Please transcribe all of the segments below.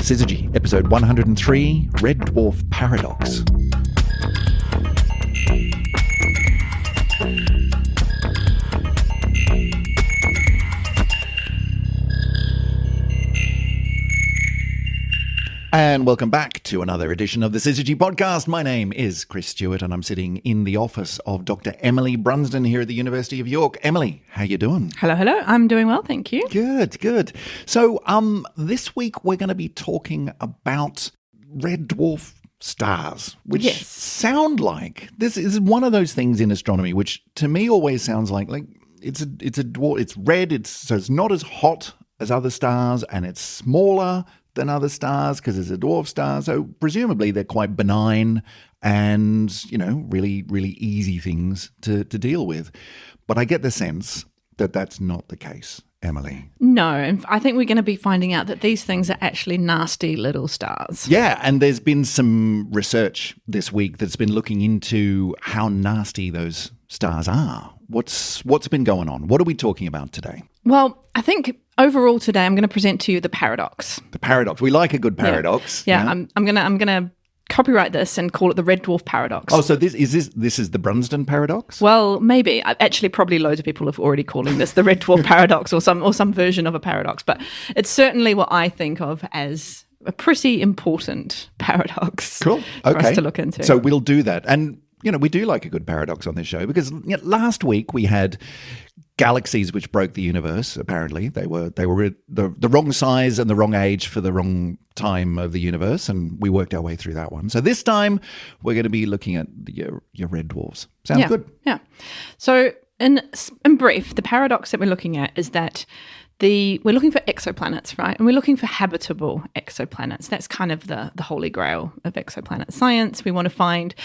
Syzygy, episode 103, Red Dwarf Paradox. And welcome back to another edition of the Syzygy podcast. My name is Chris Stewart, and I'm sitting in the office of Dr Emily Brunsden here at the University of York. Emily, how you doing? Hello. I'm doing well, thank you. Good. So, this week we're going to be talking about red dwarf stars, which sound like this is one of those things in astronomy, which to me always sounds like it's a dwarf. It's red. So it's not as hot as other stars, and it's smaller than other stars because it's a dwarf star. So presumably they're quite benign and, really, really easy things to deal with. But I get the sense that that's not the case, Emily. No, I think we're going to be finding out that these things are actually nasty little stars. Yeah, and there's been some research this week that's been looking into how nasty those stars are. What's been going on? What are we talking about today? Well, I think overall today I'm going to present to you the paradox. The paradox. We like a good paradox. Yeah. I'm gonna copyright this and call it the Red Dwarf Paradox. Oh, so this is the Brunsden paradox? Well, maybe. Actually, probably loads of people have already calling this the Red Dwarf Paradox or some version of a paradox, but it's certainly what I think of as a pretty important paradox. Cool. For us to look into. So we'll do that. And we do like a good paradox on this show because last week we had galaxies which broke the universe. Apparently, they were the wrong size and the wrong age for the wrong time of the universe, and we worked our way through that one. So this time we're going to be looking at your red dwarfs. Sounds good. Yeah. So in brief, the paradox that we're looking at is that we're looking for exoplanets, right? And we're looking for habitable exoplanets. That's kind of the holy grail of exoplanet science. We want to find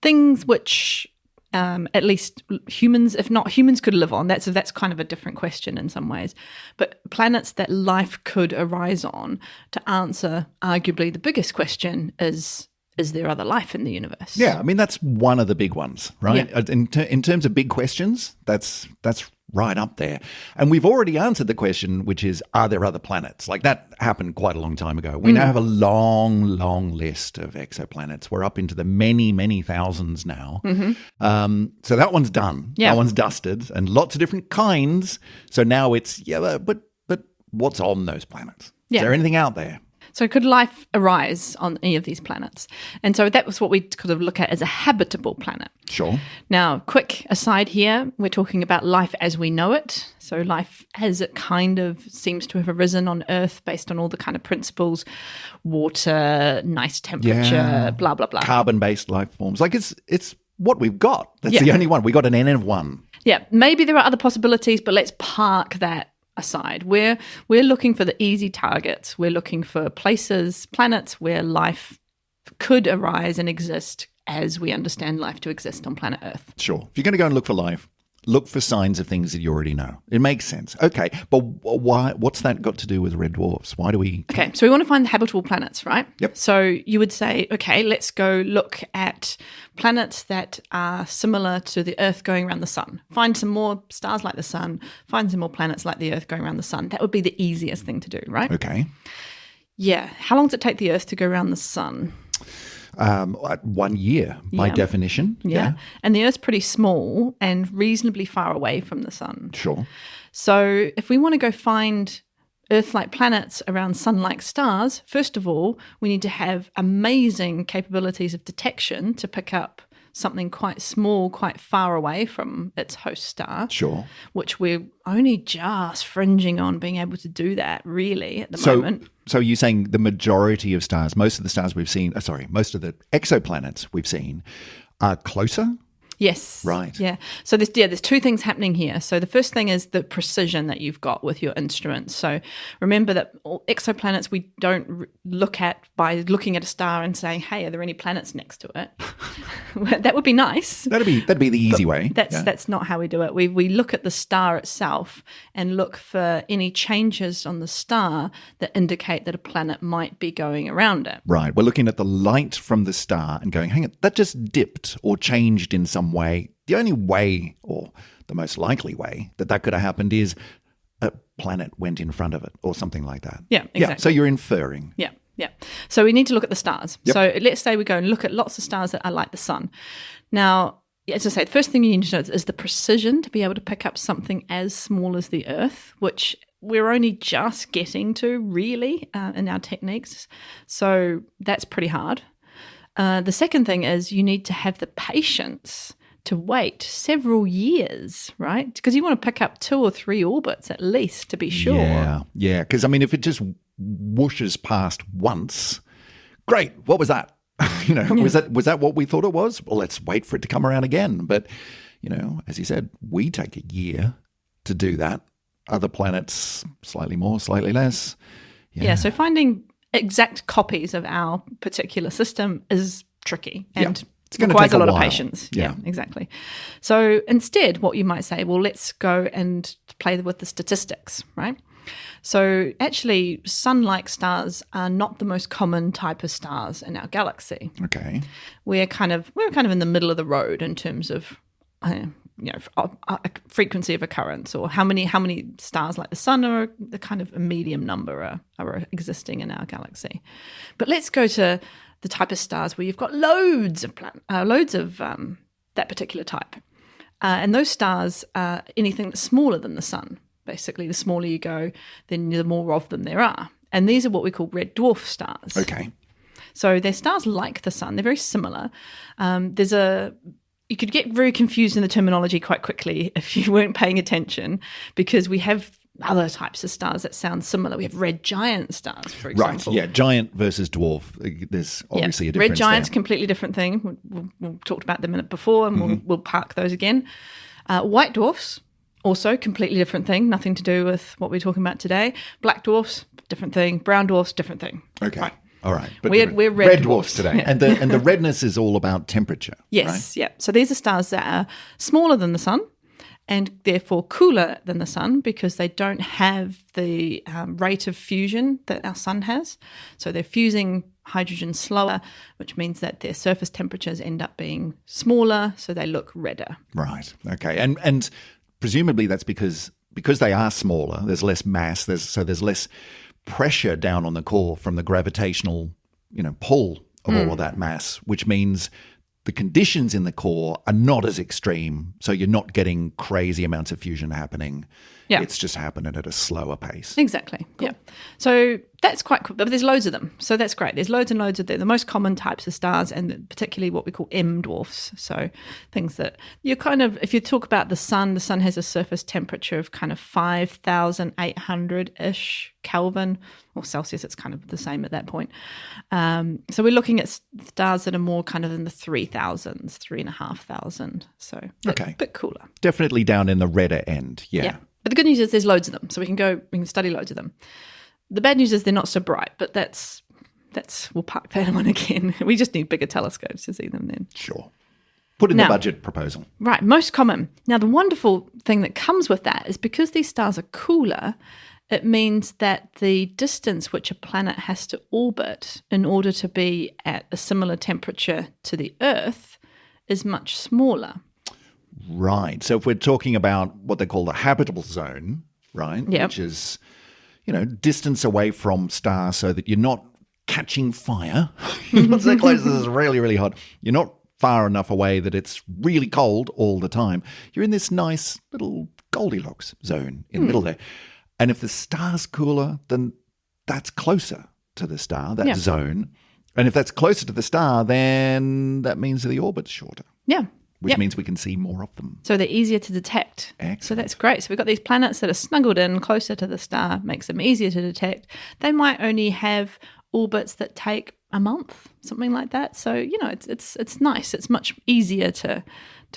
things which at least humans, if not humans, could live on. That's kind of a different question in some ways. But planets that life could arise on to answer arguably the biggest question is there other life in the universe? Yeah, I mean, that's one of the big ones, right? Yeah. In terms of big questions, that's right up there. And we've already answered the question, which is, are there other planets? Like that happened quite a long time ago. We now have a long, long list of exoplanets. We're up into the many, many thousands now. Mm-hmm. So that one's done. Yeah. That one's dusted, and lots of different kinds. So now it's, but what's on those planets? Yeah. Is there anything out there? So could life arise on any of these planets? And so that was what we could have look at as a habitable planet. Sure. Now, quick aside here, we're talking about life as we know it. So life as it kind of seems to have arisen on Earth based on all the kind of principles, water, nice temperature, blah, blah, blah. Carbon-based life forms. Like it's what we've got. That's the only one. We got an N of one. Yeah, maybe there are other possibilities, but let's park that aside. We're looking for the easy targets. We're looking for places, planets where life could arise and exist as we understand life to exist on planet Earth. Sure. If you're going to go and look for life, look for signs of things that you already know. It makes sense. Okay, but why? What's that got to do with red dwarfs? Why do we... Okay, so we want to find the habitable planets, right? Yep. So you would say, okay, let's go look at planets that are similar to the Earth going around the sun. Find some more stars like the sun, find some more planets like the Earth going around the sun. That would be the easiest thing to do, right? Okay. Yeah. How long does it take the Earth to go around the sun? 1 year by definition. Yeah. And the Earth's pretty small and reasonably far away from the sun. Sure. So if we want to go find Earth-like planets around sun-like stars, first of all, we need to have amazing capabilities of detection to pick up something quite small, quite far away from its host star. Sure. Which we're only just fringing on being able to do that, really, at the moment. So you're saying the majority of stars, most of the stars we've seen, most of the exoplanets we've seen are closer? Yes. Right. Yeah. So there's two things happening here. So the first thing is the precision that you've got with your instruments. So remember that all exoplanets we don't look at by looking at a star and saying, hey, are there any planets next to it? That would be nice. That'd be the easy way. That's not how we do it. We look at the star itself and look for any changes on the star that indicate that a planet might be going around it. Right. We're looking at the light from the star and going, hang on, that just dipped or changed in some way. The only way, or the most likely way, that could have happened is a planet went in front of it or something like that. Yeah, exactly. Yeah, so you're inferring. Yeah. Yeah. So we need to look at the stars. Yep. So let's say we go and look at lots of stars that are like the sun. Now, as I say, the first thing you need to know is the precision to be able to pick up something as small as the Earth, which we're only just getting to really in our techniques. So that's pretty hard. The second thing is you need to have the patience to wait several years, right? Because you want to pick up 2 or 3 orbits at least to be sure. Yeah. Because, I mean, if it just whooshes past once, great. What was that? Was that what we thought it was? Well, let's wait for it to come around again. But, as you said, we take a year to do that. Other planets, slightly more, slightly less. Yeah, so finding exact copies of our particular system is tricky and it requires a lot while. of patience. Yeah, exactly. So instead, what you might say, well, let's go and play with the statistics, right? So actually, sun-like stars are not the most common type of stars in our galaxy. Okay. We're kind of in the middle of the road in terms of frequency of occurrence, or how many stars like the sun are the kind of a medium number are existing in our galaxy. But let's go to the type of stars where you've got loads of that particular type, and those stars are anything that's smaller than the sun. Basically, the smaller you go, then the more of them there are. And these are what we call red dwarf stars. Okay. So they're stars like the sun. They're very similar. You could get very confused in the terminology quite quickly if you weren't paying attention, because we have other types of stars that sound similar. We have red giant stars, for example. Right, yeah, giant versus dwarf. There's obviously a difference. Red giant's completely different thing. We'll talked about them a minute before, and we'll park those again. White dwarfs, also completely different thing, nothing to do with what we're talking about today. Black dwarfs, different thing. Brown dwarfs, different thing. Okay. Right. All right. But we're red dwarfs today. Yeah. And the redness is all about temperature. Yes, right? yeah. So these are stars that are smaller than the sun and therefore cooler than the sun, because they don't have the rate of fusion that our sun has. So they're fusing hydrogen slower, which means that their surface temperatures end up being smaller, so they look redder. Right. Okay. And presumably that's because they are smaller, there's less mass, there's less pressure down on the core from the gravitational, pull of all of that mass, which means the conditions in the core are not as extreme. So you're not getting crazy amounts of fusion happening. Yeah. It's just happening at a slower pace. Exactly. Cool. Yeah. So that's quite cool. But there's loads of them. So that's great. There's loads and loads of them. The most common types of stars, and particularly what we call M dwarfs. So things that you if you talk about the sun has a surface temperature of kind of 5,800-ish Kelvin or Celsius. It's kind of the same at that point. So we're looking at stars that are more kind of in the 3,000s, 3,500. So a bit cooler. Definitely down in the redder end. Yeah. But the good news is there's loads of them, so we can study loads of them. The bad news is they're not so bright, but that's we'll park that one again. We just need bigger telescopes to see them then. Sure. Put in the budget proposal. Right, most common. Now, the wonderful thing that comes with that is because these stars are cooler, it means that the distance which a planet has to orbit in order to be at a similar temperature to the Earth is much smaller. Right. So if we're talking about what they call the habitable zone, right, yep. which is, distance away from stars so that you're not catching fire. You're not so close that it's really, really hot. You're not far enough away that it's really cold all the time. You're in this nice little Goldilocks zone in the middle there. And if the star's cooler, then that's closer to the star, that zone. And if that's closer to the star, then that means the orbit's shorter. Yeah. Which means we can see more of them. So they're easier to detect. Excellent. So that's great. So we've got these planets that are snuggled in closer to the star, makes them easier to detect. They might only have orbits that take a month, something like that. So, it's nice. It's much easier to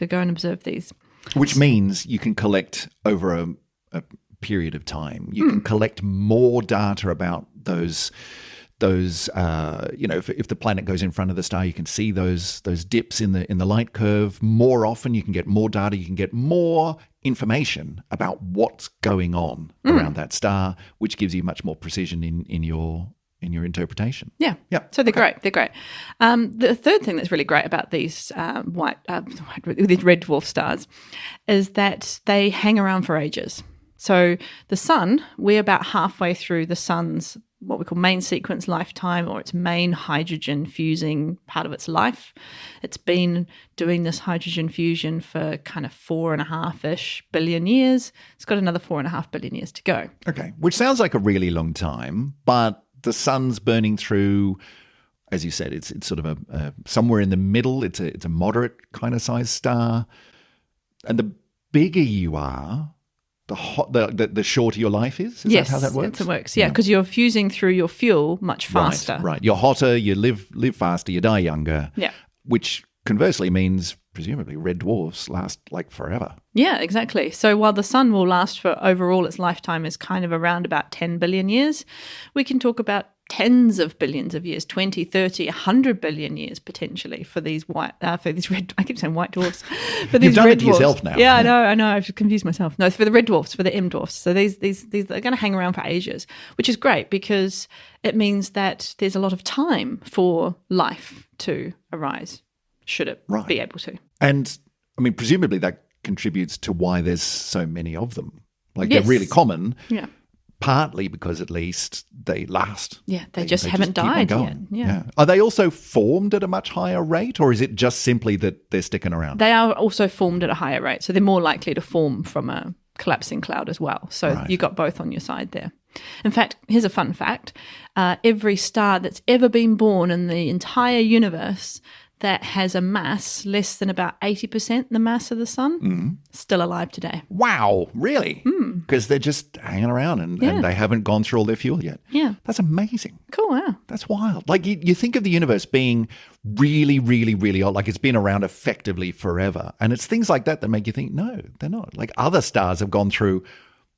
go and observe these. Which means you can collect over a period of time. You can collect more data about those if the planet goes in front of the star, you can see those dips in the light curve more often. You can get more data. You can get more information about what's going on around that star, which gives you much more precision in your interpretation. Yeah. So they're great. They're great. The third thing that's really great about these these red dwarf stars is that they hang around for ages. So the sun, we're about halfway through the sun's what we call main sequence lifetime, or its main hydrogen fusing part of its life. It's been doing this hydrogen fusion for kind of 4.5-ish billion years. It's got another 4.5 billion years to go. Okay, which sounds like a really long time, but the sun's burning through, as you said, it's sort of a somewhere in the middle. It's a moderate kind of size star, and the bigger you are, the shorter your life is? Is yes, that how that works? Yes, it works. Yeah, because you're fusing through your fuel much faster. Right. You're hotter, you live faster, you die younger. Yeah. Which conversely means, presumably, red dwarfs last like forever. Yeah, exactly. So while the sun will last for overall its lifetime is kind of around about 10 billion years, we can talk about tens of billions of years, 20, 30, 100 billion years potentially for these red, I keep saying white dwarfs. For these You've done red it to dwarfs. yourself now. Yeah, I know, I've confused myself. No, for the red dwarfs, for the M dwarfs. So these are going to hang around for ages, which is great because it means that there's a lot of time for life to arise, should it be able to. And, I mean, presumably that contributes to why there's so many of them. Like, Yes. they're really common. Yeah. Partly because at least they last. Yeah, they just haven't keep on died going. yet. Yeah. Are they also formed at a much higher rate, or is it just simply that they're sticking around? They are also formed at a higher rate, so they're more likely to form from a collapsing cloud as well. So you got both on your side there. In fact, here's a fun fact. Every star that's ever been born in the entire universe that has a mass less than about 80% the mass of the sun, still alive today. Wow, really? Because they're just hanging around and they haven't gone through all their fuel yet. Yeah. That's amazing. Cool, yeah. That's wild. Like you think of the universe being really, really, really old, like it's been around effectively forever. And it's things like that make you think, no, they're not. Like other stars have gone through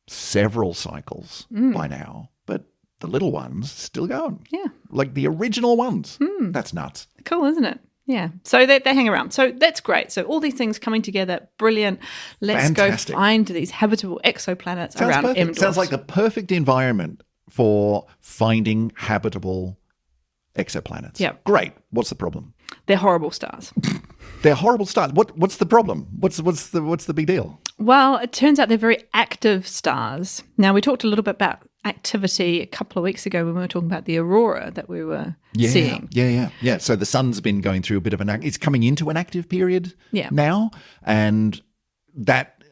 several cycles by now, but the little ones still going. Yeah. Like the original ones. That's nuts. Cool, isn't it? Yeah. So they hang around. So that's great. So all these things coming together, brilliant. Let's Fantastic. go find these habitable exoplanets around perfect. M dwarfs. Sounds like the perfect environment for finding habitable exoplanets. Yeah. Great. What's the problem? They're horrible stars. They're horrible stars. What's the problem? What's the big deal? Well, it turns out they're very active stars. Now, we talked a little bit about activity a couple of weeks ago when we were talking about the aurora that we were seeing. Yeah. So the sun's been going through a bit of it's coming into an active period now, and that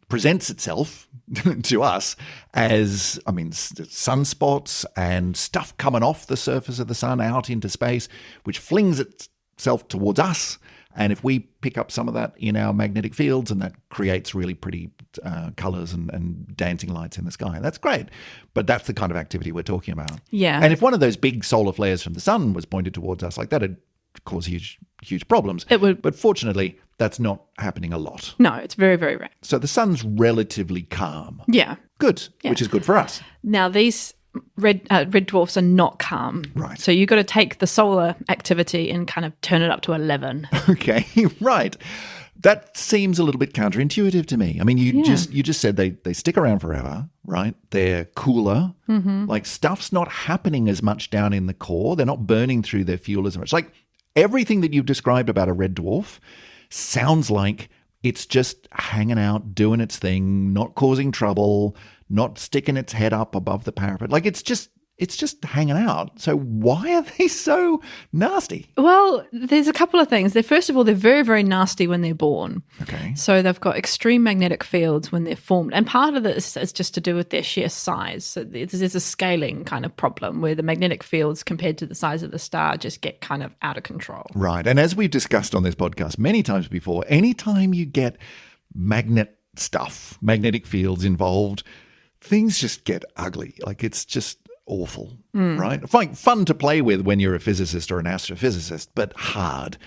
presents itself to us as, I mean, sunspots and stuff coming off the surface of the sun out into space, which flings itself towards us. And if we pick up some of that in our magnetic fields, and that creates really pretty colours and dancing lights in the sky, that's great. But that's the kind of activity we're talking about. Yeah. And if one of those big solar flares from the sun was pointed towards us like that, it'd cause huge problems. It would. But fortunately, that's not happening a lot. No, it's very, very rare. So the sun's relatively calm. Yeah. Good, which is good for us. Now, these red dwarfs are not calm. Right. So you've got to take the solar activity and kind of turn it up to 11. Okay, right. That seems a little bit counterintuitive to me. I mean, you just said they stick around forever, right? They're cooler. Like stuff's not happening as much down in the core. They're not burning through their fuel as much. Like everything that you've described about a red dwarf sounds like it's just hanging out, doing its thing, not causing trouble, not sticking its head up above the parapet. Like it's just hanging out. So why are they so nasty? Well, there's a couple of things. First of all, they're very, very nasty when they're born. Okay. So they've got extreme magnetic fields when they're formed. And part of this is just to do with their sheer size. So there's a scaling kind of problem where the magnetic fields compared to the size of the star just get kind of out of control. Right. And as we've discussed on this podcast many times before, anytime you get magnetic fields involved, things just get ugly. Like it's just awful, right? Fun to play with when you're a physicist or an astrophysicist, but hard.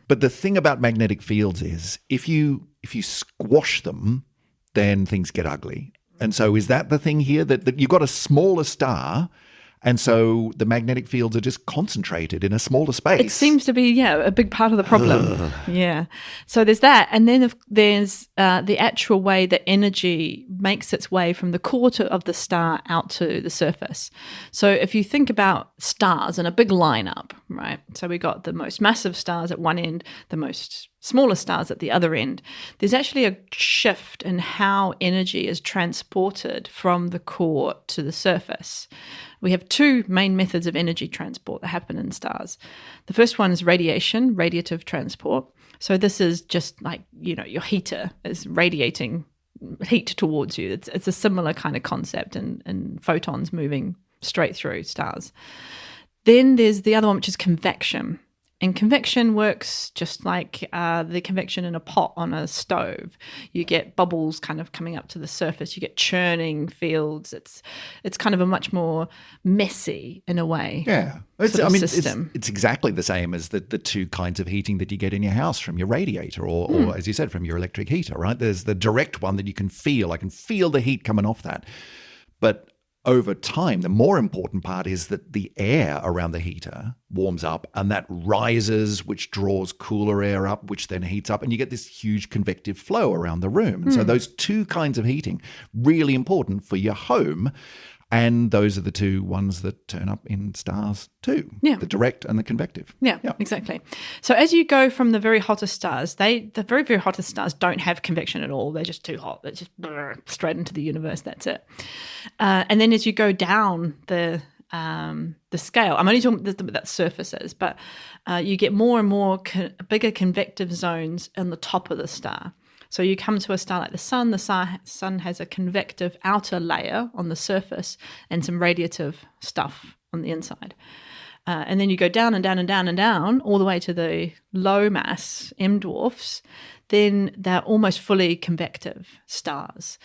But the thing about magnetic fields is if you squash them, then things get ugly. And so is that the thing here, that you've got a smaller star, and so the magnetic fields are just concentrated in a smaller space? It seems to be, a big part of the problem. Yeah. So there's that. And then there's the actual way that energy makes its way from the core of the star out to the surface. So if you think about stars in a big lineup, right? So we got the most massive stars at one end, the most smaller stars at the other end, there's actually a shift in how energy is transported from the core to the surface. We have two main methods of energy transport that happen in stars. The first one is radiation, radiative transport. So this is just like, your heater is radiating heat towards you. It's a similar kind of concept in photons moving straight through stars. Then there's the other one, which is convection. And convection works just like the convection in a pot on a stove. You get bubbles kind of coming up to the surface. You get churning fields. It's kind of a much more messy, in a way, system. It's exactly the same as the two kinds of heating that you get in your house from your radiator or, as you said, from your electric heater, right? There's the direct one that you can feel. I can feel the heat coming off that. But over time, the more important part is that the air around the heater warms up and that rises, which draws cooler air up, which then heats up, and you get this huge convective flow around the room. And so those two kinds of heating, really important for your home. And those are the two ones that turn up in stars too, the direct and the convective. Yeah, exactly. So as you go from the very hottest stars, the very, very hottest stars don't have convection at all. They're just too hot. They're just straight into the universe. That's it. And then as you go down the scale, I'm only talking about surfaces, but you get more and more bigger convective zones in the top of the star. So you come to a star like the sun. The sun has a convective outer layer on the surface and some radiative stuff on the inside. And then you go down and down and down and down all the way to the low mass M dwarfs. Then they're almost fully convective stars.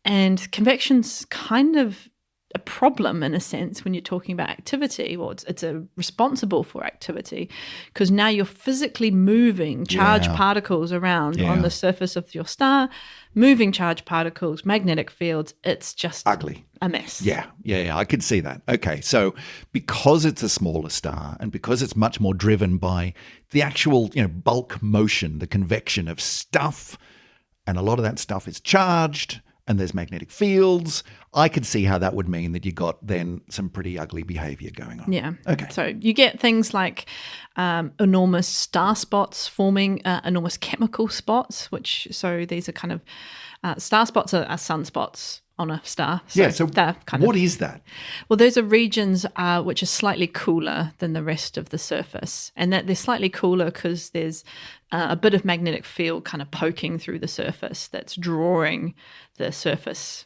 And convection's kind of a problem in a sense when you're talking about activity. Well, it's responsible for activity because now you're physically moving charged particles around on the surface of your star, moving charged particles, magnetic fields. It's just ugly, a mess. Yeah, I could see that. Okay, so because it's a smaller star and because it's much more driven by the actual, bulk motion, the convection of stuff, and a lot of that stuff is charged, and there's magnetic fields, I could see how that would mean that you got then some pretty ugly behavior going on. Yeah. Okay. So you get things like enormous star spots forming, enormous chemical spots, so these are kind of, star spots are sunspots on a star. So what is that? Well, those are regions which are slightly cooler than the rest of the surface. And that they're slightly cooler because there's a bit of magnetic field kind of poking through the surface that's drawing the surface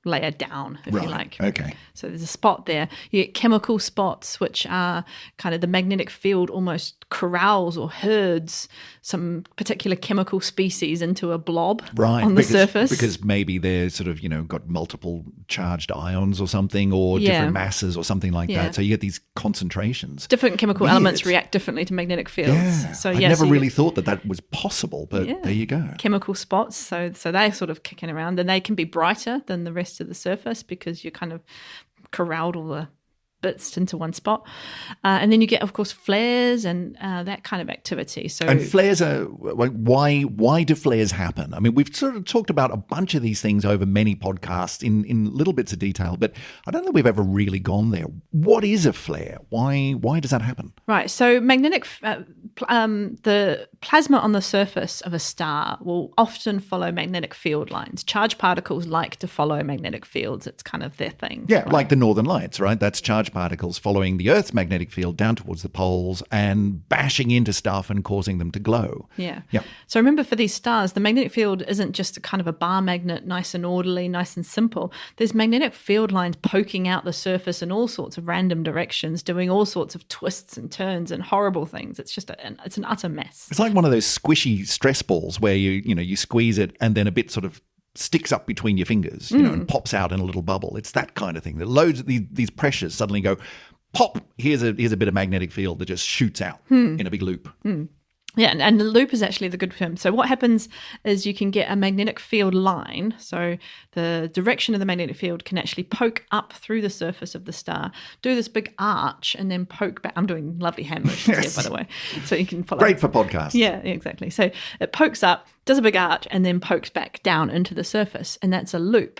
layer down, if you like. Okay. So there's a spot there. You get chemical spots, which are kind of the magnetic field almost corrals or herds some particular chemical species into a blob on the surface. Because maybe they're sort of, got multiple charged ions or something or different masses or something like that. So you get these concentrations. Different chemical elements react differently to magnetic fields. Yeah. So, I never really thought that was possible, but there you go. Chemical spots. So they're sort of kicking around and they can be brighter than the rest of the surface because you kind of corralled all the bits into one spot. And then you get, of course, flares and that kind of activity. And flares are, why do flares happen? I mean, we've sort of talked about a bunch of these things over many podcasts in little bits of detail, but I don't think we've ever really gone there. What is a flare? Why does that happen? Right. So magnetic, the plasma on the surface of a star will often follow magnetic field lines. Charged particles like to follow magnetic fields. It's kind of their thing. Yeah, right? Like the northern lights, right? That's charged particles following the Earth's magnetic field down towards the poles and bashing into stuff and causing them to glow. Yeah. So remember, for these stars, the magnetic field isn't just a kind of a bar magnet, nice and orderly, nice and simple. There's magnetic field lines poking out the surface in all sorts of random directions, doing all sorts of twists and turns and horrible things. It's just it's an utter mess. It's like one of those squishy stress balls where you squeeze it and then a bit sort of sticks up between your fingers, and pops out in a little bubble. It's that kind of thing. That loads of these pressures suddenly go pop. Here's a bit of magnetic field that just shoots out in a big loop. Yeah, and the loop is actually the good term. So what happens is you can get a magnetic field line. So the direction of the magnetic field can actually poke up through the surface of the star, do this big arch, and then poke back. I'm doing lovely hand motions here, by the way, so you can follow. Great for podcasts. Yeah, exactly. So it pokes up, does a big arch, and then pokes back down into the surface, and that's a loop.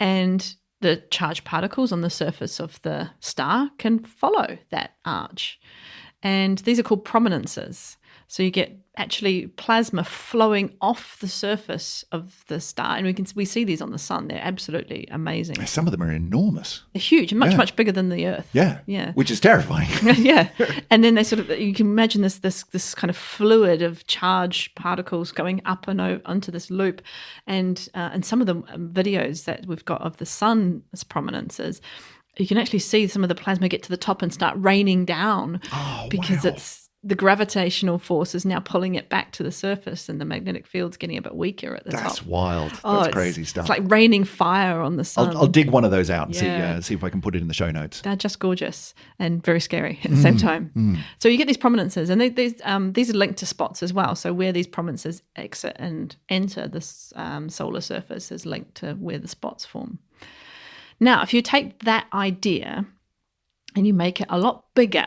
And the charged particles on the surface of the star can follow that arch. And these are called prominences. So you get actually plasma flowing off the surface of the star, and we see these on the sun. They're absolutely amazing. Some of them are enormous. They're huge, much bigger than the Earth. Yeah, which is terrifying. Yeah, and then they you can imagine this kind of fluid of charged particles going up and onto this loop, and some of the videos that we've got of the sun's prominences, you can actually see some of the plasma get to the top and start raining down because it's the gravitational force is now pulling it back to the surface, and the magnetic field's getting a bit weaker at the top. That's wild. That's crazy stuff. It's like raining fire on the sun. I'll dig one of those out and see if I can put it in the show notes. They're just gorgeous and very scary at the same time. So you get these prominences, and these are linked to spots as well. So where these prominences exit and enter the solar surface is linked to where the spots form. Now, if you take that idea and you make it a lot bigger,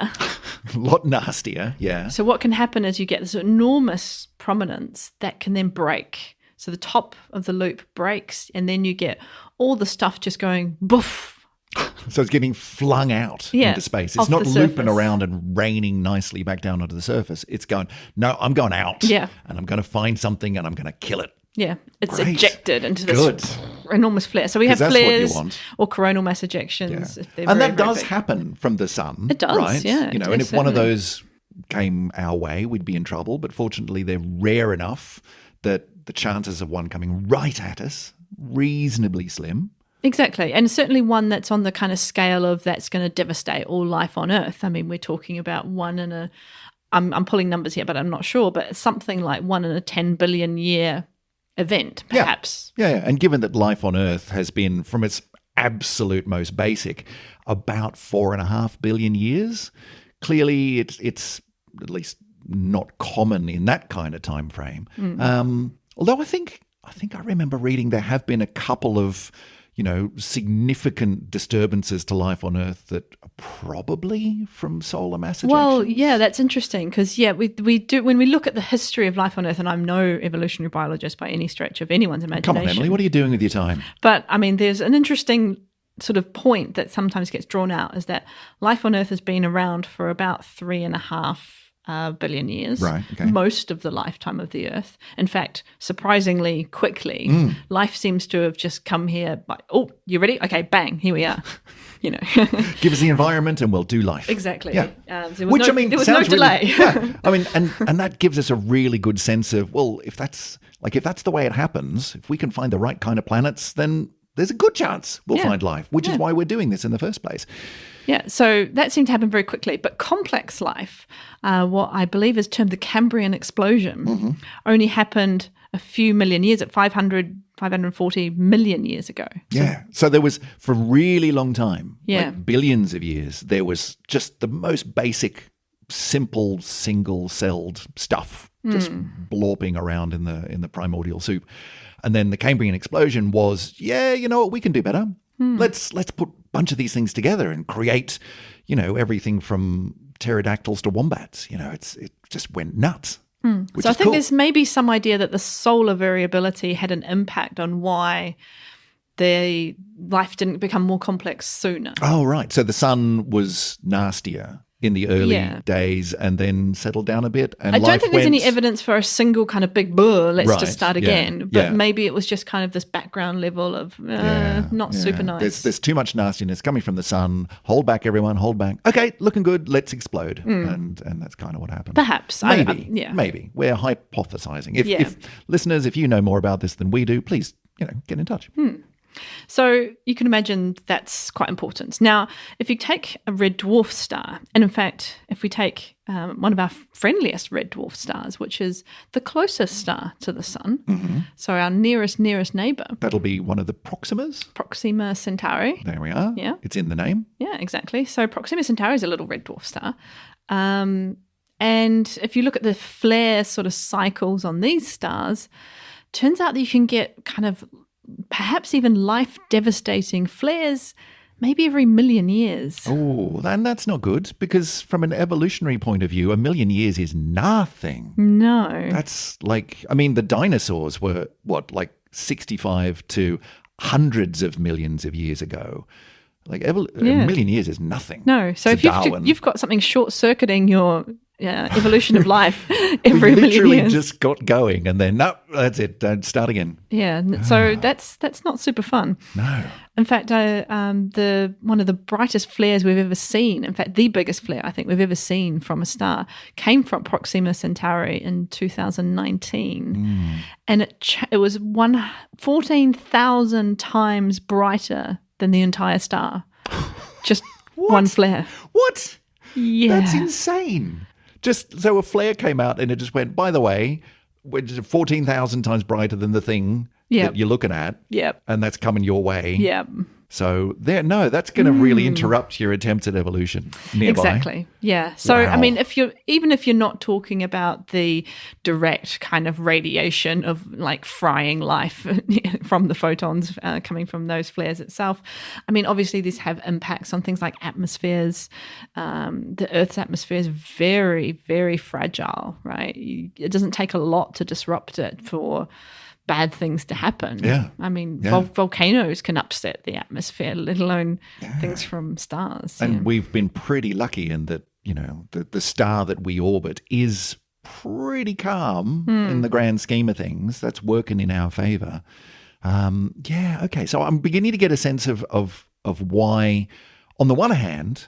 a lot nastier, yeah. So what can happen is you get this enormous prominence that can then break. So the top of the loop breaks, and then you get all the stuff just going boof. So it's getting flung out into space. It's not looping around and raining nicely back down onto the surface. It's going, no, I'm going out. Yeah. And I'm going to find something and I'm going to kill it. Yeah, it's ejected into this enormous flare. So we have flares or coronal mass ejections. Yeah. If they're and very, that does happen from the sun. It does, right? Yeah. And if one of those came our way, we'd be in trouble. But fortunately, they're rare enough that the chances of one coming right at us reasonably slim. Exactly. And certainly one that's on the kind of scale of that's going to devastate all life on Earth. I mean, we're talking about one in a, I'm pulling numbers here, but I'm not sure, but something like 1 in a 10 billion year event, perhaps. Yeah. And given that life on Earth has been, from its absolute most basic, about 4.5 billion years, clearly it's at least not common in that kind of time frame. Although I think I remember reading there have been a couple of significant disturbances to life on Earth that are probably from solar mass ejections. Well, yeah, that's interesting because, we do, when we look at the history of life on Earth, and I'm no evolutionary biologist by any stretch of anyone's imagination. Come on, Emily, what are you doing with your time? But, I mean, there's an interesting sort of point that sometimes gets drawn out is that life on Earth has been around for about 3.5 billion years, right? Okay. Most of the lifetime of the Earth. In fact, surprisingly quickly, life seems to have just come here by, oh, you ready? Okay, bang, here we are. Give us the environment and we'll do life. Exactly. Yeah. There was no delay. Yeah. I mean, and that gives us a really good sense of, well, if that's the way it happens, if we can find the right kind of planets, then there's a good chance we'll find life, which is why we're doing this in the first place. Yeah, so that seemed to happen very quickly. But complex life, what I believe is termed the Cambrian explosion, only happened a few million years, at 540 million years ago. So there was, for a really long time, like billions of years, there was just the most basic, simple, single-celled stuff just blorping around in the primordial soup. And then the Cambrian explosion was, you know what, we can do better. Let's put a bunch of these things together and create, everything from pterodactyls to wombats. It just went nuts. So I think there's maybe some idea that the solar variability had an impact on why the life didn't become more complex sooner. Oh, right. So the sun was nastier in the early days and then settled down a bit. And I don't think there's any evidence for a single kind of big let's just start again. But maybe it was just kind of this background level of not super nice. There's too much nastiness coming from the sun. Hold back, everyone, hold back. Okay, looking good, let's explode. And that's kind of what happened. Perhaps. Maybe. We're hypothesizing. If listeners, if you know more about this than we do, please, get in touch. So you can imagine that's quite important. Now, if you take a red dwarf star, and in fact, if we take one of our friendliest red dwarf stars, which is the closest star to the sun, so our nearest neighbour. That'll be one of the Proximas? Proxima Centauri. There we are. Yeah. It's in the name. Yeah, exactly. So Proxima Centauri is a little red dwarf star. And if you look at the flare sort of cycles on these stars, turns out that you can get kind of perhaps even life-devastating flares maybe every 1,000,000 years. Oh, and that's not good because from an evolutionary point of view, 1,000,000 years is nothing. No. That's the dinosaurs were, 65 to hundreds of millions of years ago. A 1,000,000 years is nothing. No. So if you've got something short-circuiting your evolution of life every we million literally years. just got going and then, no, that's it. Don't start again. Yeah, so that's not super fun. No. In fact, one of the brightest flares we've ever seen, in fact, the biggest flare I think we've ever seen from a star, came from Proxima Centauri in 2019. And it was 14,000 times brighter than the entire star. Just one flare. What? Yeah. That's insane. Just so a flare came out and it just went, by the way, we're just 14,000 times brighter than the thing that you're looking at. Yep. And that's coming your way. Yep. So that's going to really interrupt your attempts at evolution nearby. Exactly. Yeah. So Wow. I mean, even if you're not talking about the direct kind of radiation of like frying life from the photons coming from those flares itself, I mean, obviously these have impacts on things like atmospheres. The Earth's atmosphere is very, very fragile, right? It doesn't take a lot to disrupt it for bad things to happen. Yeah. I mean, Yeah. volcanoes can upset the atmosphere, let alone things from stars. And we've been pretty lucky in that, the star that we orbit is pretty calm in the grand scheme of things. That's working in our favor. Okay. So I'm beginning to get a sense of why, on the one hand,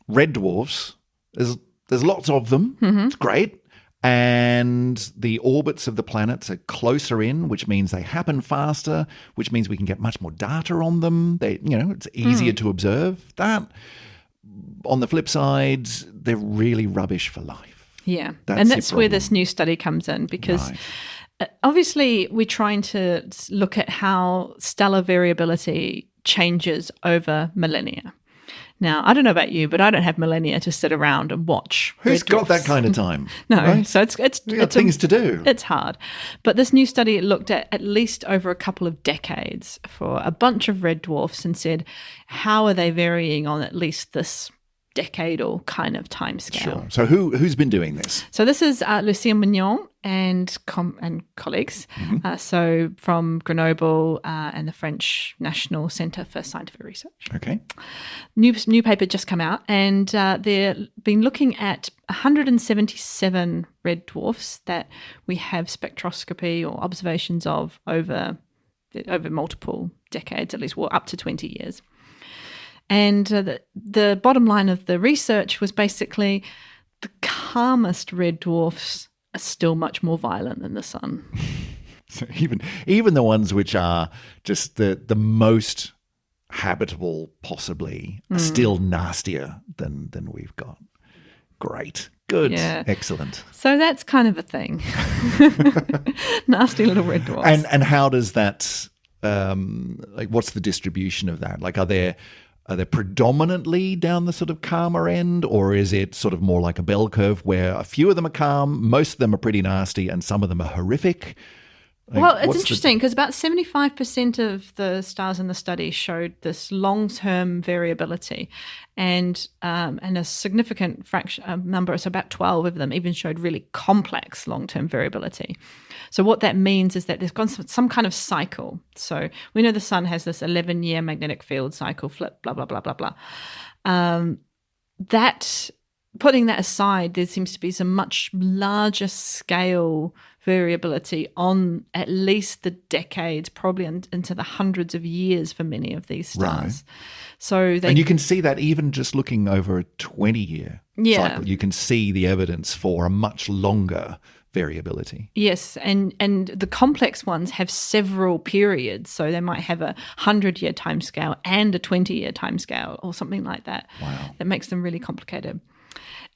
red dwarfs, there's lots of them. It's great. And the orbits of the planets are closer in, which means they happen faster, which means we can get much more data on them. It's easier to observe that. On the flip side, they're really rubbish for life. Yeah. That's where this new study comes in, because obviously we're trying to look at how stellar variability changes over millennia. Now, I don't know about you, but I don't have millennia to sit around and watch. Who's red got dwarfs. that kind of time? No, right? so it's We got things to do. It's hard. But this new study looked at least over a couple of decades for a bunch of red dwarfs and said, how are they varying on at least this decadal kind of timescale? Sure. So who's been doing this? So this is Lucien Mignon and colleagues. So from Grenoble and the French National Centre for Scientific Research. Okay. New paper just come out, and they've been looking at 177 red dwarfs that we have spectroscopy or observations of over multiple decades, at least up to 20 years. And the bottom line of the research was basically the calmest red dwarfs are still much more violent than the sun. So even the ones which are just the most habitable possibly are still nastier than we've got. Great. Good. Yeah. Excellent. So that's kind of a thing. Nasty little red dwarfs. And how does that what's the distribution of that? Like are they predominantly down the sort of calmer end, or is it sort of more like a bell curve where a few of them are calm, most of them are pretty nasty, and some of them are horrific? Well, it's interesting because about 75% of the stars in the study showed this long-term variability, and a significant number, so about 12 of them, even showed really complex long-term variability. So what that means is that there's gone some kind of cycle. So we know the sun has this 11-year magnetic field cycle flip, blah, blah, blah, blah, blah. Putting that aside, there seems to be some much larger scale variability on at least the decades, probably into the hundreds of years for many of these stars. Right. And you can see that even just looking over a 20-year cycle, you can see the evidence for a much longer variability. Yes, and the complex ones have several periods, so they might have a 100-year timescale and a 20-year timescale or something like that. Wow. That makes them really complicated.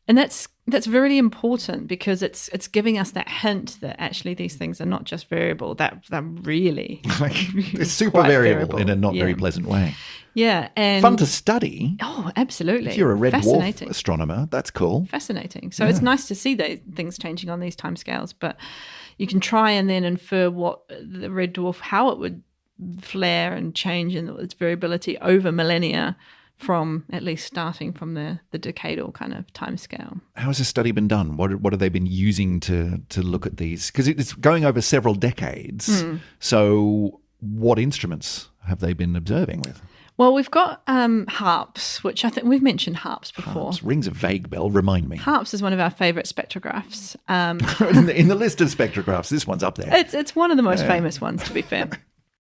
And that's really important because it's giving us that hint that actually these things are not just variable, that they're really it's super variable in a not very pleasant way. Yeah. And fun to study. Oh, absolutely. If you're a red dwarf astronomer, that's cool. Fascinating. So it's nice to see those things changing on these timescales, but you can try and then infer what the red dwarf, how it would flare and change in its variability over millennia, from at least starting from the decadal kind of timescale. How has this study been done? What have they been using to look at these? Because it's going over several decades. So what instruments have they been observing with? Well, we've got HARPS, which I think we've mentioned HARPS before. HARPS rings a vague bell. Remind me. HARPS is one of our favourite spectrographs. In the list of spectrographs, this one's up there. It's one of the most famous ones, to be fair.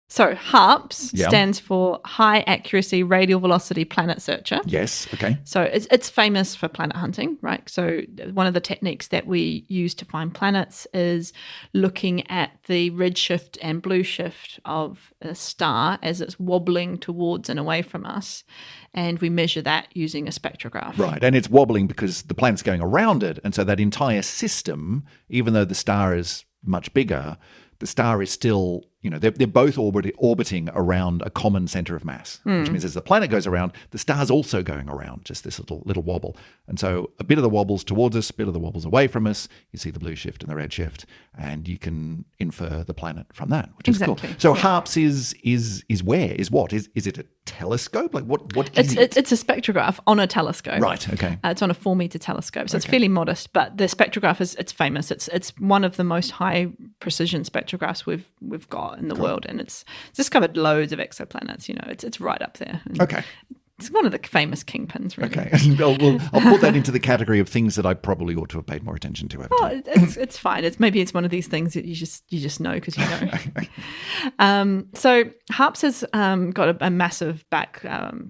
So HARPS stands for High Accuracy Radial Velocity Planet Searcher. Yes, okay. So it's famous for planet hunting, right? So one of the techniques that we use to find planets is looking at the redshift and blue shift of a star as it's wobbling towards and away from us. And we measure that using a spectrograph. Right, and it's wobbling because the planet's going around it. And so that entire system, even though the star is much bigger, the star is still, they're both orbiting around a common center of mass, which means as the planet goes around, the star's also going around, just this little wobble. And so a bit of the wobble's towards us, a bit of the wobble's away from us. You see the blue shift and the red shift, and you can infer the planet from that, which is cool. So HARPS is where? Is what? Is it a telescope? Like what is it? It's a spectrograph on a telescope. Right, okay. It's on a 4-meter telescope, so it's fairly modest, but the spectrograph it's famous. It's one of the most high precision spectrographs we've got in the world, and it's discovered loads of exoplanets. It's right up there. Okay. It's one of the famous kingpins, really. Okay. I'll put that into the category of things that I probably ought to have paid more attention to. It's fine. Maybe it's one of these things that you just know because you know. So HARPS has got a massive back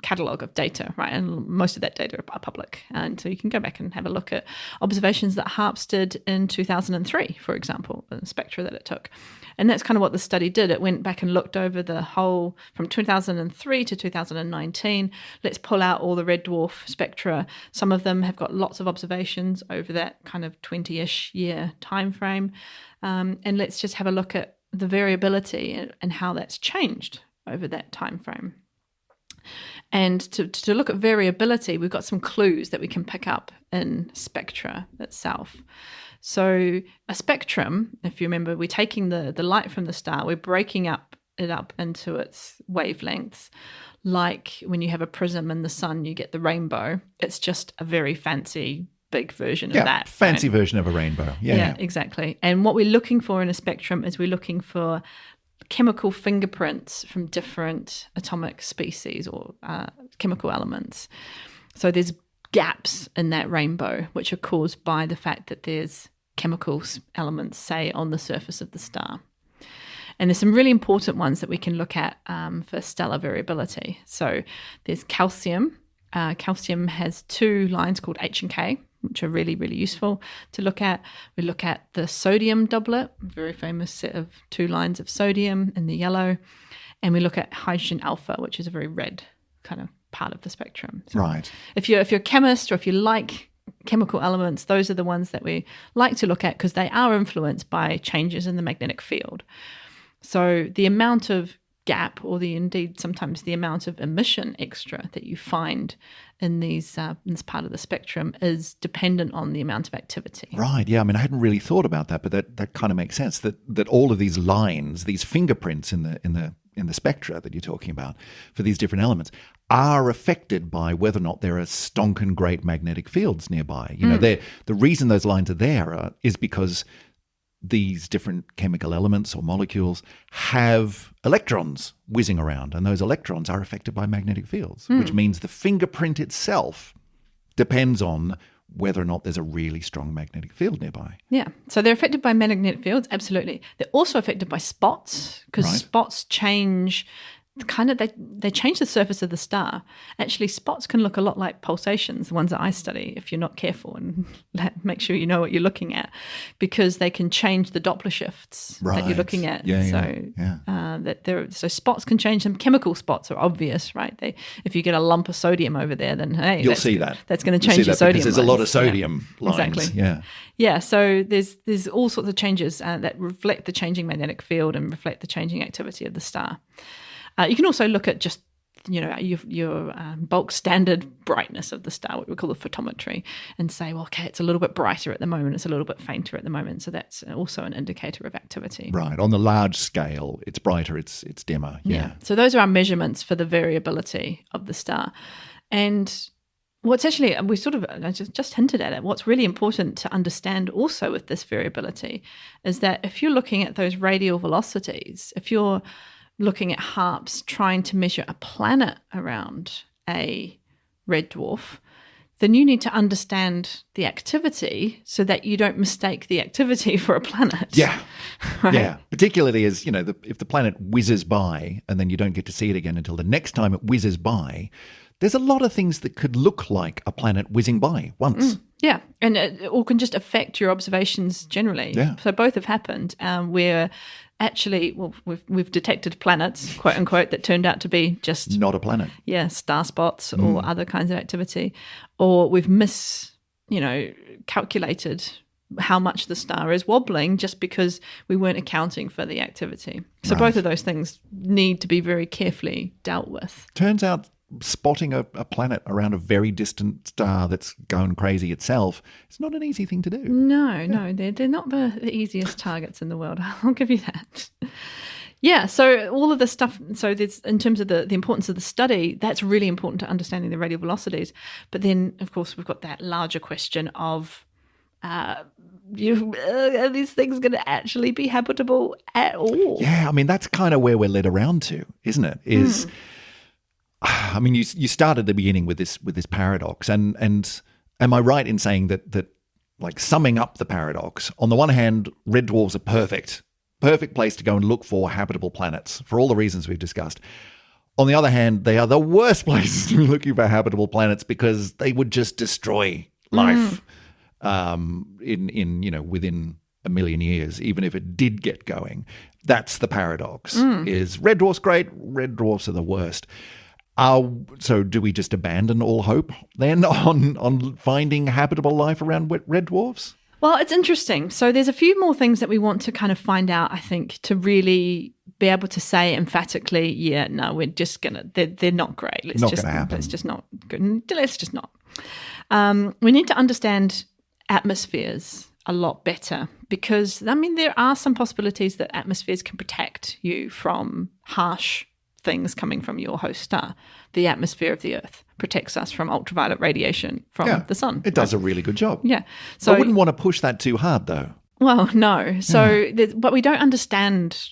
catalogue of data, right? And most of that data are public. And so you can go back and have a look at observations that HARPS did in 2003, for example, the spectra that it took. And that's kind of what the study did. It went back and looked over the whole, from 2003 to 2019. Let's pull out all the red dwarf spectra. Some of them have got lots of observations over that kind of 20-ish year time frame. And let's just have a look at the variability and how that's changed over that time frame. And to look at variability, we've got some clues that we can pick up in spectra itself. So a spectrum, if you remember, we're taking the light from the star, we're breaking it up into its wavelengths. Like when you have a prism in the sun, you get the rainbow. It's just a very fancy, big version of that. Fancy version of a rainbow. Yeah, exactly. And what we're looking for in a spectrum is we're looking for chemical fingerprints from different atomic species or chemical elements. So there's gaps in that rainbow, which are caused by the fact that there's chemical elements, say, on the surface of the star. And there's some really important ones that we can look at for stellar variability. So there's calcium. Calcium has 2 lines called H and K, which are really, really useful to look at. We look at the sodium doublet, very famous set of 2 lines of sodium in the yellow. And we look at hydrogen alpha, which is a very red kind of part of the spectrum. So right. If you're a chemist or if you like chemical elements, those are the ones that we like to look at because they are influenced by changes in the magnetic field. So the amount of gap, or indeed sometimes the amount of emission extra that you find in this part of the spectrum is dependent on the amount of activity. Right. Yeah. I mean, I hadn't really thought about that, but that kind of makes sense. That all of these lines, these fingerprints in the spectra that you're talking about for these different elements are affected by whether or not there are stonking great magnetic fields nearby. The reason those lines are there is because these different chemical elements or molecules have electrons whizzing around, and those electrons are affected by magnetic fields, which means the fingerprint itself depends on whether or not there's a really strong magnetic field nearby. Yeah, so they're affected by magnetic fields, absolutely. They're also affected by spots, because spots change they change the surface of the star. Actually, spots can look a lot like pulsations, the ones that I study, if you're not careful and make sure you know what you're looking at, because they can change the Doppler shifts that you're looking at. So spots can change them. Chemical spots are obvious, right? If you get a lump of sodium over there, then hey, you'll see that. That's going to change your sodium. Because there's a lot of sodium lines. Exactly. Yeah. So there's all sorts of changes that reflect the changing magnetic field and reflect the changing activity of the star. You can also look at just, your bulk standard brightness of the star, what we call the photometry, and say, well, okay, it's a little bit brighter at the moment, it's a little bit fainter at the moment. So that's also an indicator of activity. Right. On the large scale, it's brighter, it's dimmer. Yeah. So those are our measurements for the variability of the star. And what's actually, I just hinted at it, what's really important to understand also with this variability is that if you're looking at those radial velocities, if you're looking at HARPS trying to measure a planet around a red dwarf, then you need to understand the activity so that you don't mistake the activity for a planet. Yeah. Right? Yeah. Particularly as, if the planet whizzes by and then you don't get to see it again until the next time it whizzes by, there's a lot of things that could look like a planet whizzing by once. Yeah, and it all can just affect your observations generally. Yeah. So both have happened where actually, we've detected planets, quote unquote, that turned out to be just not a planet. Yeah, star spots or other kinds of activity, or we've calculated how much the star is wobbling just because we weren't accounting for the activity. So both of those things need to be very carefully dealt with. Turns out spotting a planet around a very distant star that's going crazy itself is not an easy thing to do. No, they're not the easiest targets in the world. I'll give you that. Yeah, so all of this stuff, so there's, in terms of the importance of the study, that's really important to understanding the radial velocities. But then, of course, we've got that larger question of, are these things going to actually be habitable at all? Yeah, I mean, that's kind of where we're led around to, isn't it? I mean, you start at the beginning with this paradox, and am I right in saying that like summing up the paradox, on the one hand, red dwarfs are perfect place to go and look for habitable planets for all the reasons we've discussed. On the other hand, they are the worst places to be looking for habitable planets because they would just destroy life within a million years, even if it did get going. That's the paradox. Is red dwarfs great? Red dwarfs are the worst. So do we just abandon all hope then on finding habitable life around red dwarfs? Well, it's interesting. So there's a few more things that we want to kind of find out, I think, to really be able to say emphatically, yeah, no, we're just going to, they're not great. Let's just not good. Let's just not. We need to understand atmospheres a lot better because, I mean, there are some possibilities that atmospheres can protect you from harsh things coming from your host star. The atmosphere of the Earth protects us from ultraviolet radiation from the sun. It does a really good job. Yeah. So I wouldn't want to push that too hard, though. Well, no. So, but we don't understand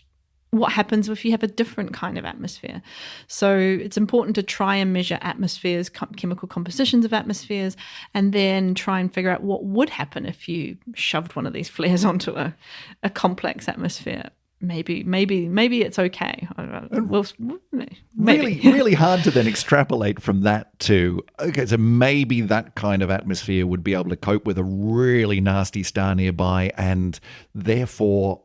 what happens if you have a different kind of atmosphere. So it's important to try and measure atmospheres, chemical compositions of atmospheres, and then try and figure out what would happen if you shoved one of these flares onto a complex atmosphere. Maybe it's okay. Maybe. Really hard to then extrapolate from that to, okay, so maybe that kind of atmosphere would be able to cope with a really nasty star nearby and therefore,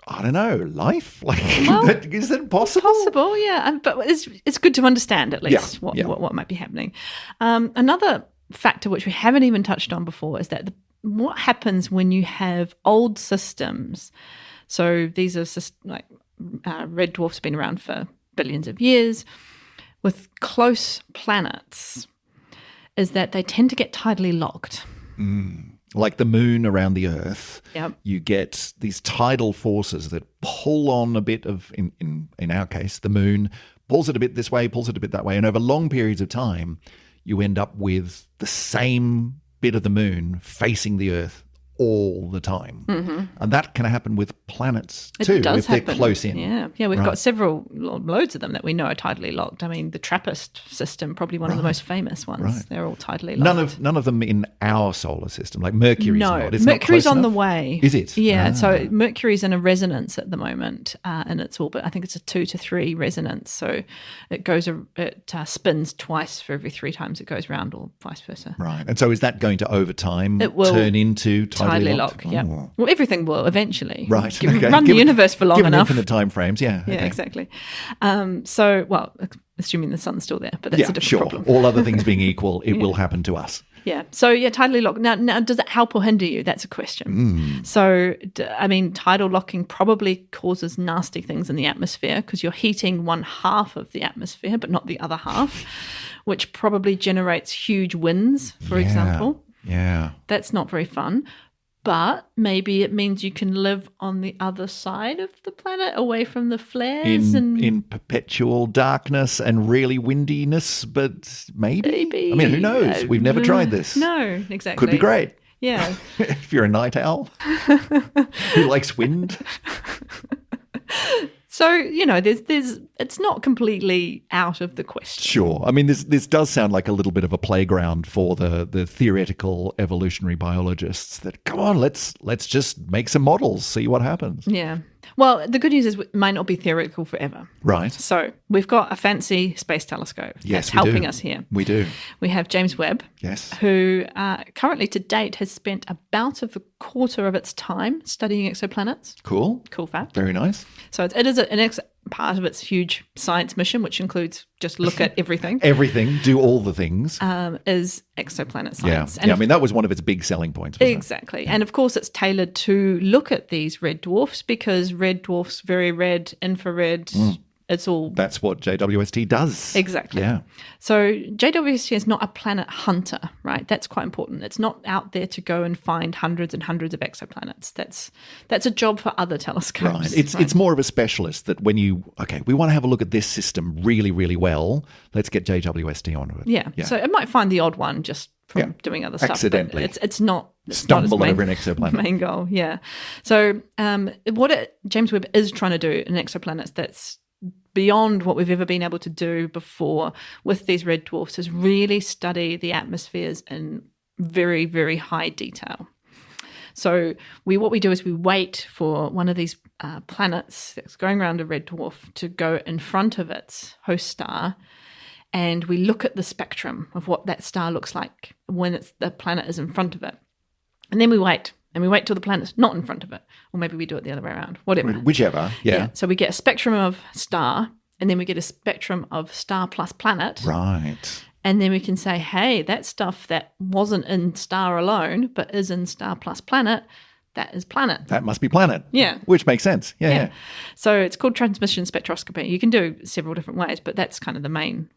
I don't know, life? Like, is that possible? Possible, yeah. But it's good to understand at least what might be happening. Another factor which we haven't even touched on before is that what happens when you have old systems. So these are like red dwarfs have been around for billions of years. With close planets, is that they tend to get tidally locked. Like the moon around the Earth, yep. You get these tidal forces that pull on a bit of, in our case, the moon, pulls it a bit this way, pulls it a bit that way. And over long periods of time, you end up with the same bit of the moon facing the Earth all the time. Mm-hmm. And that can happen with planets too, if they're close in. Yeah, we've got loads of them that we know are tidally locked. I mean, the TRAPPIST system, probably one of the most famous ones. Right. They're all tidally locked. None of them in our solar system, like Mercury's not. It's Mercury's not on enough. The way. Is it? Yeah, so Mercury's in a resonance at the moment in its orbit. I think it's a 2 to 3 resonance. So it spins twice for every 3 times it goes round, or vice versa. Right. And so is that going to, over time, turn into tidally locked? Yeah. Well, everything will eventually. Right. Run the universe for long enough. Given infinite time frames, yeah. Yeah, exactly. Assuming the sun's still there, but that's a different problem. All other things being equal, it will happen to us. Yeah. So, tidally locked. Now, does it help or hinder you? That's a question. So, tidal locking probably causes nasty things in the atmosphere because you're heating one half of the atmosphere, but not the other half, which probably generates huge winds, for example. Yeah. That's not very fun. But maybe it means you can live on the other side of the planet, away from the flares. In perpetual darkness and really windiness, but maybe. I mean, who knows? We've never tried this. No, exactly. Could be great. Yeah. If you're a night owl who likes wind. So, there's it's not completely out of the question. Sure. I mean, this does sound like a little bit of a playground for the theoretical evolutionary biologists that, come on, let's just make some models, see what happens. Yeah. Well, the good news is it might not be theoretical forever. Right. So we've got a fancy space telescope that's helping us here. We do. We have James Webb, yes, who currently to date has spent about a quarter of its time studying exoplanets. Cool. Cool fact. Very nice. So it is part of its huge science mission, which includes just look at everything. Everything, do all the things. Is exoplanet science. Yeah, I mean, that was one of its big selling points. Exactly. And of course, it's tailored to look at these red dwarfs because red dwarfs, very red, infrared, it's all... That's what JWST does. Exactly. Yeah. So JWST is not a planet hunter, right? That's quite important. It's not out there to go and find hundreds and hundreds of exoplanets. That's a job for other telescopes. Right. It's more of a specialist that when we want to have a look at this system really, really well, let's get JWST onto it. Yeah. So it might find the odd one just from doing other stuff. Accidentally. It's not... Stumble over an exoplanet. Main goal, yeah. So James Webb is trying to do in exoplanets that's beyond what we've ever been able to do before with these red dwarfs is really study the atmospheres in very, very high detail. So what we do is we wait for one of these planets that's going around a red dwarf to go in front of its host star, and we look at the spectrum of what that star looks like when the planet is in front of it. And then we wait. And we wait till the planet's not in front of it. Or maybe we do it the other way around. Whatever. Whichever, yeah. So we get a spectrum of star, and then we get a spectrum of star plus planet. Right. And then we can say, hey, that stuff that wasn't in star alone, but is in star plus planet, that is planet. That must be planet. Yeah. Which makes sense. Yeah. So it's called transmission spectroscopy. You can do several different ways, but that's kind of the main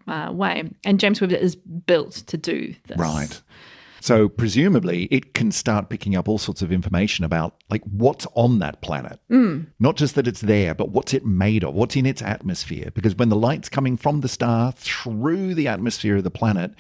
way. And James Webb is built to do this. Right. So presumably it can start picking up all sorts of information about like what's on that planet. Not just that it's there, but what's it made of, what's in its atmosphere. Because when the light's coming from the star through the atmosphere of the planet,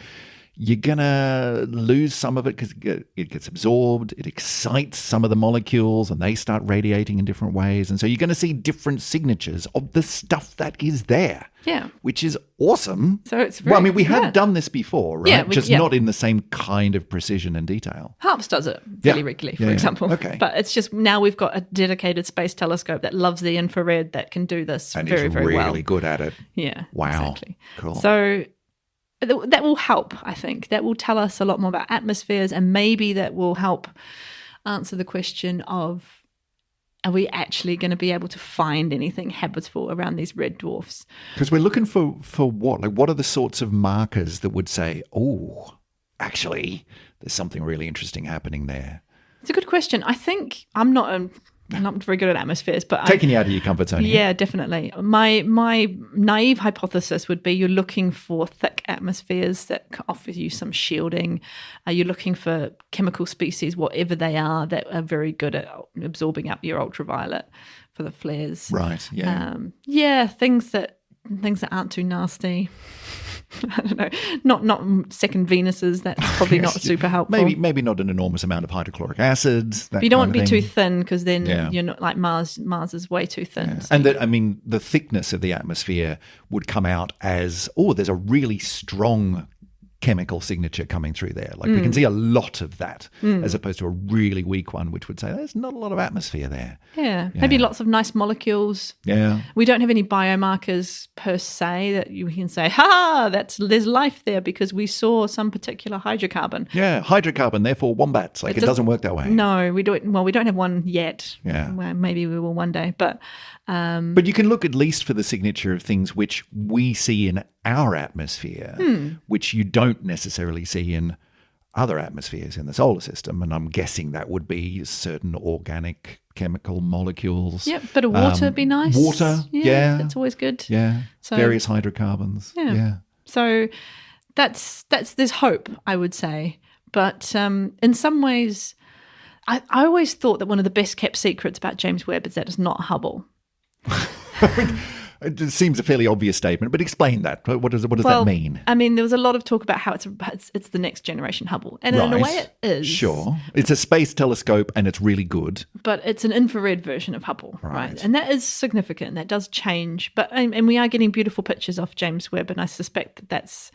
you're going to lose some of it because it gets absorbed. It excites some of the molecules and they start radiating in different ways. And so you're going to see different signatures of the stuff that is there. Yeah. Which is awesome. So it's well, I mean, we have done this before, right? Yeah, just not in the same kind of precision and detail. HARPS does it fairly regularly, for example. Okay. But it's just now we've got a dedicated space telescope that loves the infrared that can do this and very, is very well. really good at it. Yeah. Wow. Exactly. Cool. So that will help, I think. That will tell us a lot more about atmospheres, and maybe that will help answer the question of, are we actually going to be able to find anything habitable around these red dwarfs? Because we're looking for what? Like, what are the sorts of markers that would say, oh, actually, there's something really interesting happening there? It's a good question. I think I'm not very good at atmospheres, but taking you out of your comfort zone. Yeah, definitely. My naive hypothesis would be you're looking for thick atmospheres that offer you some shielding. You're looking for chemical species, whatever they are, that are very good at absorbing up your ultraviolet for the flares. Right. Yeah. Things that aren't too nasty. I don't know, not second Venuses. That's probably not super helpful. Maybe not an enormous amount of hydrochloric acids. But you don't want to be too thin because then you're not like Mars. Mars is way too thin. Yeah. So. And the thickness of the atmosphere would come out as, there's a really strong chemical signature coming through there. Like we can see a lot of that as opposed to a really weak one, which would say there's not a lot of atmosphere there. Yeah. Maybe lots of nice molecules. Yeah. We don't have any biomarkers per se that you can say, there's life there because we saw some particular hydrocarbon. Yeah, hydrocarbon, therefore wombats. Like it doesn't work that way. No, we don't. Well, we don't have one yet. Yeah. Well, maybe we will one day, but you can look at least for the signature of things which we see in our atmosphere, which you don't necessarily see in other atmospheres in the solar system. And I'm guessing that would be certain organic chemical molecules. Yep, bit of water would be nice. Water, yeah. That's always good. Yeah, so, various hydrocarbons. Yeah. So that's there's hope, I would say. But in some ways, I always thought that one of the best kept secrets about James Webb is that it's not Hubble. It seems a fairly obvious statement, but explain that. What does that mean? I mean, there was a lot of talk about how it's the next generation Hubble. And in a way it is. Sure. It's a space telescope and it's really good. But it's an infrared version of Hubble, right? And that is significant. That does change. But and we are getting beautiful pictures off James Webb, and I suspect that that's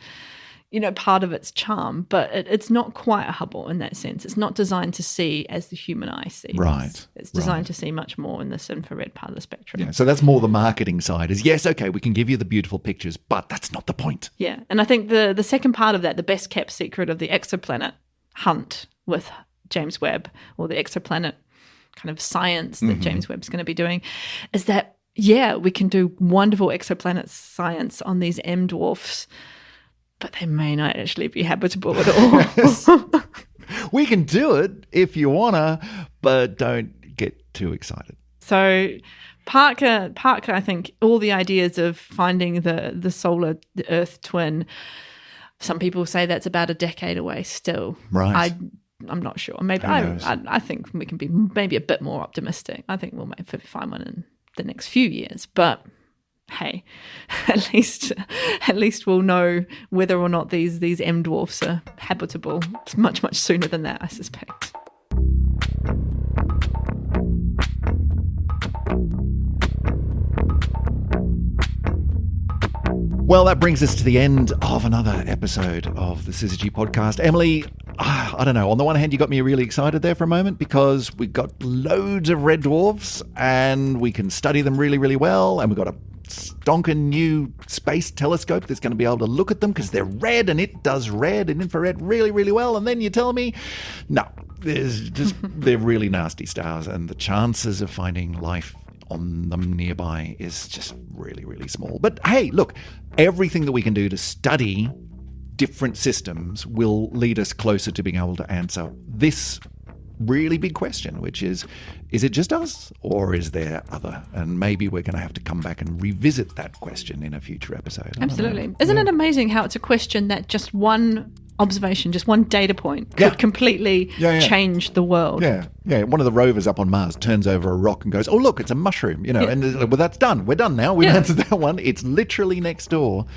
part of its charm, but it's not quite a Hubble in that sense. It's not designed to see as the human eye sees. Right. It's designed to see much more in this infrared part of the spectrum. Yeah, so that's more the marketing side is, yes, okay, we can give you the beautiful pictures, but that's not the point. Yeah, and I think the second part of that, the best kept secret of the exoplanet hunt with James Webb, or the exoplanet kind of science that James Webb's going to be doing, is that, we can do wonderful exoplanet science on these M dwarfs, but they may not actually be habitable at all. We can do it if you wanna, but don't get too excited. So Parker, I think all the ideas of finding the Earth twin, some people say that's about a decade away still. Right. I'm not sure. Maybe I think we can be maybe a bit more optimistic. I think we'll maybe find one in the next few years, but hey, at least we'll know whether or not these M dwarfs are habitable much sooner than that, I suspect. Well, that brings us to the end of another episode of the Syzygy podcast. Emily, I don't know. On the one hand, you got me really excited there for a moment because we got loads of red dwarfs and we can study them really, really well, and we've got a stonking new space telescope that's going to be able to look at them because they're red and it does red and infrared really, really well. And then you tell me, no, they're really nasty stars, and the chances of finding life on them nearby is just really, really small. But hey, look, everything that we can do to study different systems will lead us closer to being able to answer this really big question, which is it just us or is there other? And maybe we're going to have to come back and revisit that question in a future episode. Absolutely. Isn't it amazing how it's a question that just one observation, just one data point could completely change the world? Yeah. One of the rovers up on Mars turns over a rock and goes, oh, look, it's a mushroom, and well, that's done. We're done now. We've answered that one. It's literally next door.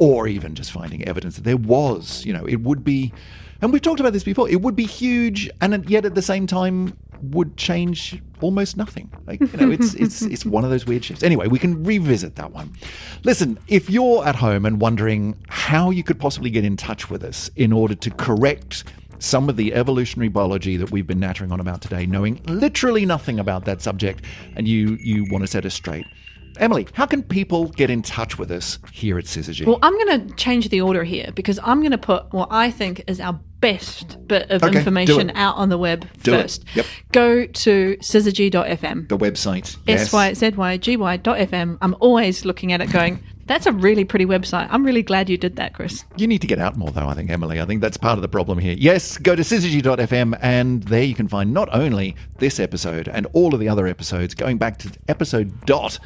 Or even just finding evidence that there was, it would be, and we've talked about this before, it would be huge and yet at the same time would change almost nothing. It's one of those weird shifts. Anyway, we can revisit that one. Listen, if you're at home and wondering how you could possibly get in touch with us in order to correct some of the evolutionary biology that we've been nattering on about today, knowing literally nothing about that subject, and you want to set us straight, Emily, how can people get in touch with us here at Syzygy? Well, I'm going to change the order here because I'm going to put what I think is our best bit of information out on the web first. Yep. Go to syzygy.fm. The website. syzygy.fm. I'm always looking at it going, that's a really pretty website. I'm really glad you did that, Chris. You need to get out more, though, I think, Emily. I think that's part of the problem here. Yes, go to syzygy.fm, and there you can find not only this episode and all of the other episodes, going back to episode dot,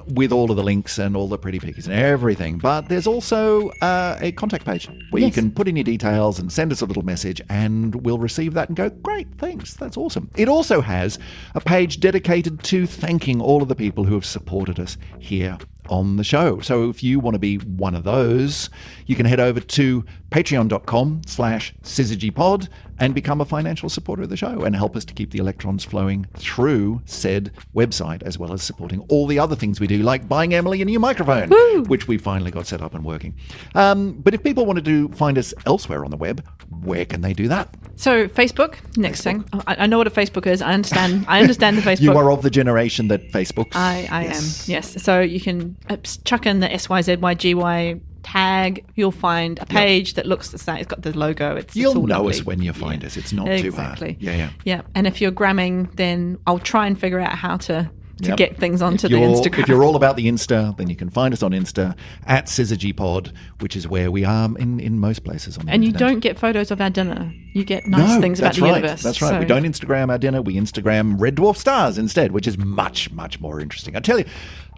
with all of the links and all the pretty pictures and everything. But there's also a contact page where you can put in your details and send us a little message, and we'll receive that and go, great, thanks, that's awesome. It also has a page dedicated to thanking all of the people who have supported us here on the show. So if you want to be one of those, you can head over to patreon.com/syzygypod and become a financial supporter of the show and help us to keep the electrons flowing through said website, as well as supporting all the other things we do, like buying Emily a new microphone, which we finally got set up and working. But if people wanted to find us elsewhere on the web, where can they do that? So Facebook, next thing. I know what a Facebook is. I understand the Facebook. You are of the generation that Facebooks. I am, yes. So you can chuck in the SYZYGY tag. You'll find a page that looks the same. It's got the logo. You'll know us when you find us. It's not too hard. Yeah. And if you're gramming, then I'll try and figure out how to get things onto the Instagram. If you're all about the Insta, then you can find us on Insta at SyzygyPod, which is where we are in most places on the internet. And you don't get photos of our dinner. You get nice things about the universe. That's right. So. We don't Instagram our dinner. We Instagram red dwarf stars instead, which is much, much more interesting. I tell you,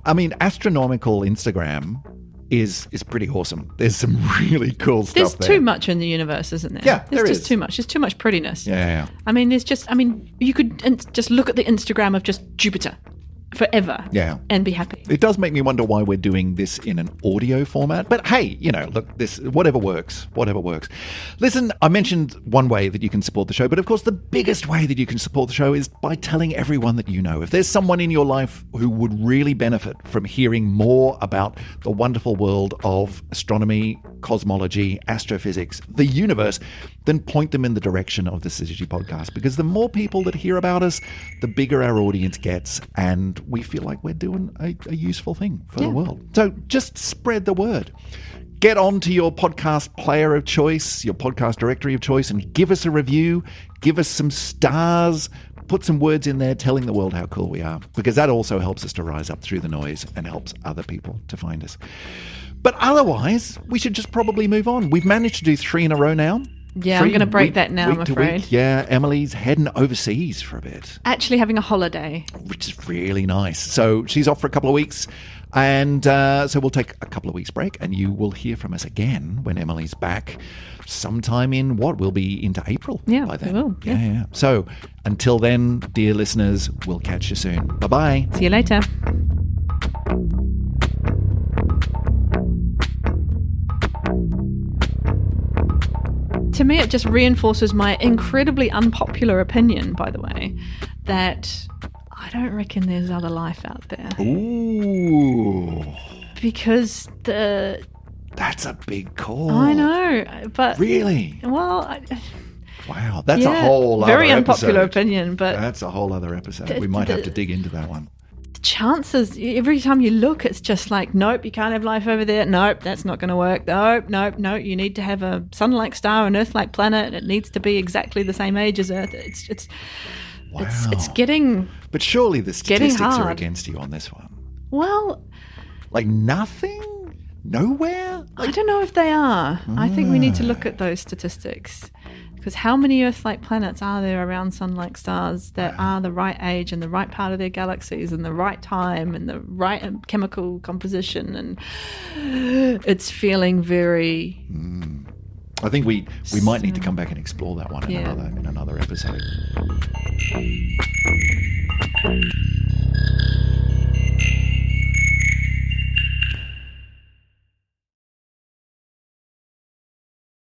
astronomical Instagram is pretty awesome. There's some really cool stuff there. There's too much in the universe, isn't there? Yeah, there's just too much. There's too much prettiness. Yeah. You could just look at the Instagram of just Jupiter. forever Yeah. and be happy. It does make me wonder why we're doing this in an audio format. But hey, look, this whatever works. Listen, I mentioned one way that you can support the show, but of course the biggest way that you can support the show is by telling everyone that you know. If there's someone in your life who would really benefit from hearing more about the wonderful world of astronomy, cosmology, astrophysics, the universe, then point them in the direction of the Syzygy podcast, because the more people that hear about us, the bigger our audience gets, and we feel like we're doing a useful thing for the world. So just spread the word. Get onto your podcast player of choice, your podcast directory of choice, and give us a review, give us some stars, put some words in there telling the world how cool we are, because that also helps us to rise up through the noise and helps other people to find us. But otherwise, we should just probably move on. We've managed to do 3 in a row now. Yeah, I'm going to break that now, I'm afraid. Yeah, Emily's heading overseas for a bit. Actually having a holiday. Which is really nice. So she's off for a couple of weeks. And so we'll take a couple of weeks break, and you will hear from us again when Emily's back sometime in we'll be into April by then. We will. Yeah. So until then, dear listeners, we'll catch you soon. Bye-bye. See you later. To me, it just reinforces my incredibly unpopular opinion, by the way, that I don't reckon there's other life out there. Ooh. Because That's a big call. I know, but... Really? Well... Wow, that's a whole other very episode. Unpopular opinion, but... That's a whole other episode. We might have to dig into that one. Chances, every time you look, it's just like, nope, you can't have life over there. Nope, that's not going to work. Nope. You need to have a sun-like star, an Earth-like planet. It needs to be exactly the same age as Earth. It's getting. But surely the statistics are hard. against you on this one. Well, like nothing, nowhere. I don't know if they are. I think we need to look at those statistics. Because how many Earth-like planets are there around sun-like stars that are the right age and the right part of their galaxies and the right time and the right chemical composition? And it's feeling very... I think we might need to come back and explore that one in another episode.